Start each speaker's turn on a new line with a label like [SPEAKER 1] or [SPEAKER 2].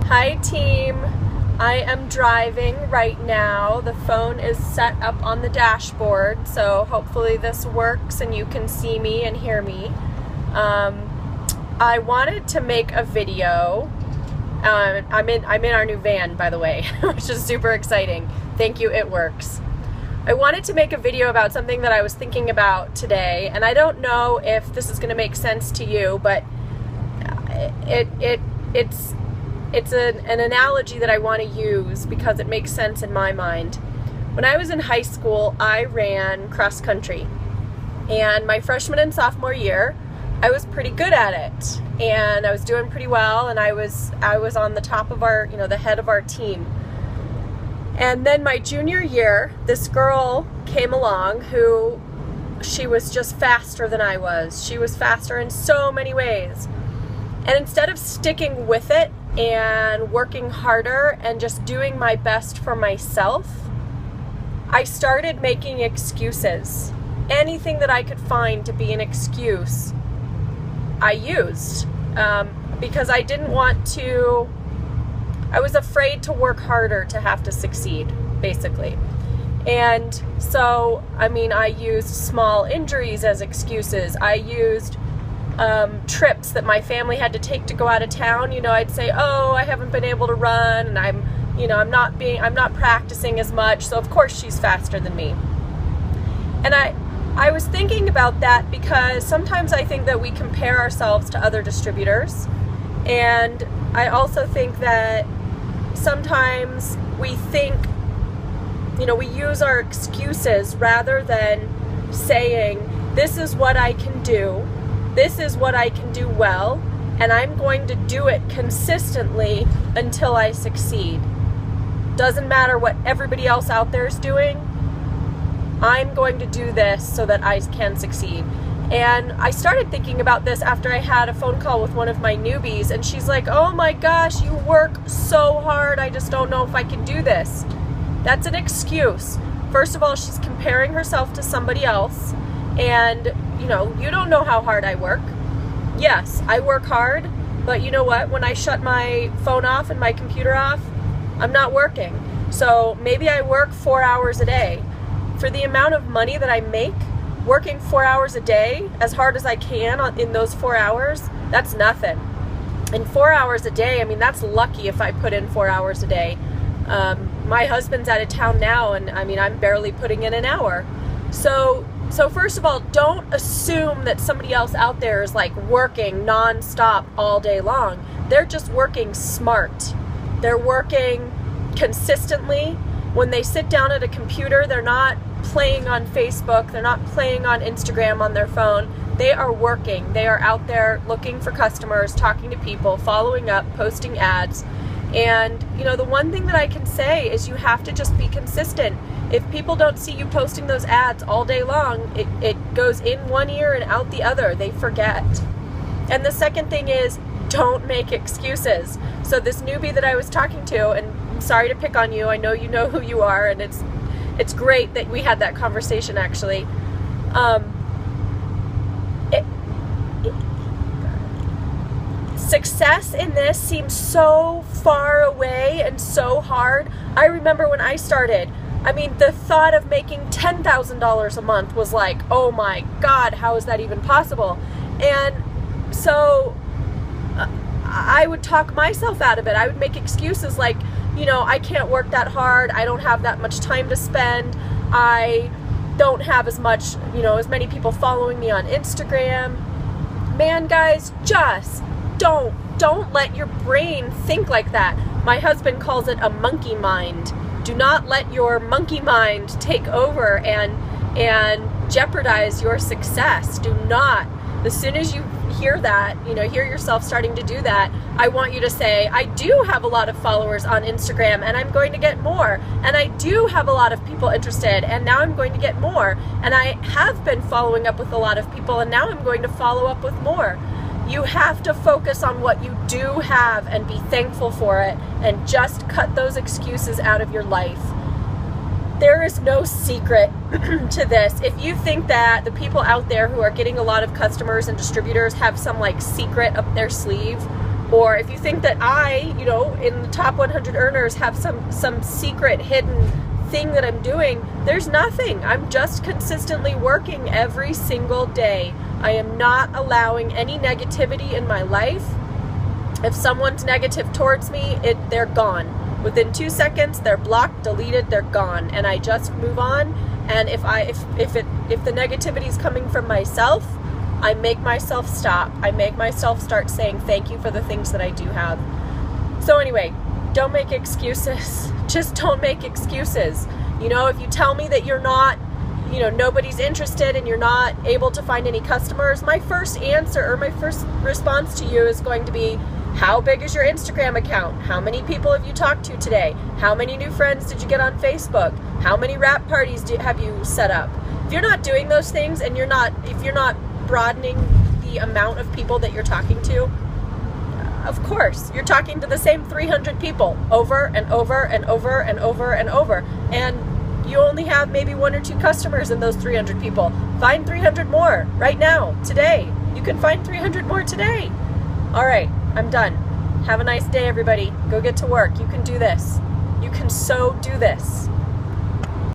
[SPEAKER 1] Hi team, I am driving right now. The phone is set up on the dashboard, so hopefully this works and you can see me and hear me. I wanted to make a video. I'm in our new van, by the way, which is super exciting. Thank you, it works. I wanted to make a video about something that I was thinking about today, and I don't know if this is going to make sense to you, but it's an analogy that I want to use because it makes sense in my mind. When I was in high school, I ran cross country, and my freshman and sophomore year, I was pretty good at it, and I was doing pretty well, and I was on the top of our, the head of our team. And then my junior year, this girl came along who, she was just faster than I was. She was faster in so many ways. And instead of sticking with it and working harder and just doing my best for myself, I started making excuses. Anything that I could find to be an excuse, I used, because I didn't want to, I was afraid to work harder to have to succeed, basically. And so, I used small injuries as excuses. I used trips that my family had to take to go out of town. I'd say, oh, I haven't been able to run, and I'm not practicing as much, so of course she's faster than me. And I was thinking about that because sometimes I think that we compare ourselves to other distributors, and I also think that sometimes we think, we use our excuses rather than saying, this is what I can do, this is what I can do well, and I'm going to do it consistently until I succeed. Doesn't matter what everybody else out there is doing, I'm going to do this so that I can succeed. And I started thinking about this after I had a phone call with one of my newbies, and she's like, oh my gosh, you work so hard, I just don't know if I can do this. That's an excuse. First of all, she's comparing herself to somebody else, and you don't know how hard I work. Yes, I work hard, but you know what? When I shut my phone off and my computer off, I'm not working. So maybe I work 4 hours a day. For the amount of money that I make, working 4 hours a day, as hard as I can in those 4 hours, that's nothing. And 4 hours a day, that's lucky if I put in 4 hours a day. My husband's out of town now, and I'm barely putting in an hour. So first of all, don't assume that somebody else out there is like working non-stop all day long. They're just working smart. They're working consistently. When they sit down at a computer, they're not playing on Facebook, they're not playing on Instagram on their phone. They are working. They are out there looking for customers, talking to people, following up, posting ads. And the one thing that I can say is you have to just be consistent. If people don't see you posting those ads all day long, it goes in one ear and out the other. They forget. And the second thing is, don't make excuses. So this newbie that I was talking to, and I'm sorry to pick on you, I know you know who you are, and it's great that we had that conversation actually. Success in this seems so far away and so hard. I remember when I started, the thought of making $10,000 a month was like, oh my God, how is that even possible? And so I would talk myself out of it. I would make excuses like, I can't work that hard. I don't have that much time to spend. I don't have as much, as many people following me on Instagram. Man, guys, just don't let your brain think like that. My husband calls it a monkey mind. Do not let your monkey mind take over and jeopardize your success. Do not. As soon as you hear that, hear yourself starting to do that, I want you to say, I do have a lot of followers on Instagram, and I'm going to get more. And I do have a lot of people interested, and now I'm going to get more. And I have been following up with a lot of people, and now I'm going to follow up with more. You have to focus on what you do have and be thankful for it, and just cut those excuses out of your life. There is no secret to this. If you think that the people out there who are getting a lot of customers and distributors have some like secret up their sleeve, Or if you think that I, in the top 100 earners have some secret hidden thing that I'm doing, there's nothing. I'm just consistently working every single day. I am not allowing any negativity in my life. If someone's negative towards me, they're gone. Within 2 seconds, they're blocked, deleted, they're gone, and I just move on. And if the negativity is coming from myself, I make myself stop. I make myself start saying thank you for the things that I do have. So anyway, don't make excuses. Just don't make excuses. If you tell me that you're not, nobody's interested and you're not able to find any customers, my first answer or my first response to you is going to be, how big is your Instagram account? How many people have you talked to today? How many new friends did you get on Facebook? How many rap parties have you set up? If you're not doing those things and if you're not broadening the amount of people that you're talking to, of course, you're talking to the same 300 people over and over and over and over and over. And you only have maybe 1 or 2 customers in those 300 people. Find 300 more right now, today. You can find 300 more today. All right, I'm done. Have a nice day, everybody. Go get to work. You can do this. You can so do this.